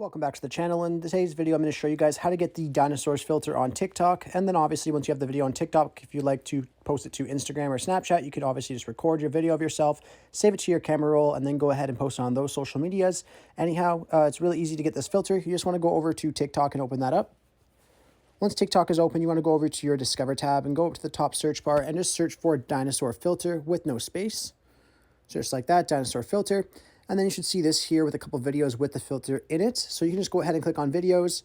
Welcome back to the channel. In today's video, I'm going to show you guys how to get the dinosaurs filter on TikTok. And then obviously once you have the video on TikTok, if you'd like to post it to Instagram or Snapchat, you could obviously just record your video of yourself, save it to your camera roll, and then go ahead and post it on those social medias. Anyhow, it's really easy to get this filter. You just want to go over to TikTok and open that up. Once TikTok is open, you want to go over to your Discover tab and go up to the top search bar and just search for dinosaur filter with no space. Just like that, dinosaur filter. And then you should see this here with a couple videos with the filter in it. So you can just go ahead and click on videos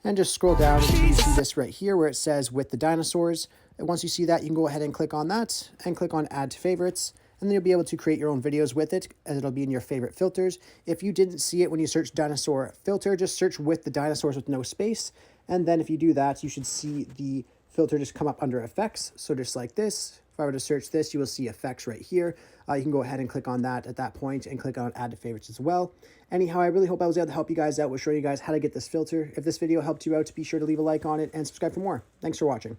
and just scroll down until you see this right here where it says with the dinosaurs. And once you see that, you can go ahead and click on that and click on add to favorites. And then you'll be able to create your own videos with it, as it'll be in your favorite filters. If you didn't see it when you search dinosaur filter, just search with the dinosaurs with no space. And then if you do that, you should see the filter just come up under effects. So just like this. If I were to search this, you will see effects right here. You can go ahead and click on that at that point and click on add to favorites as well. Anyhow, I really hope I was able to help you guys out with showing you guys how to get this filter. If this video helped you out, be sure to leave a like on it and subscribe for more. Thanks for watching.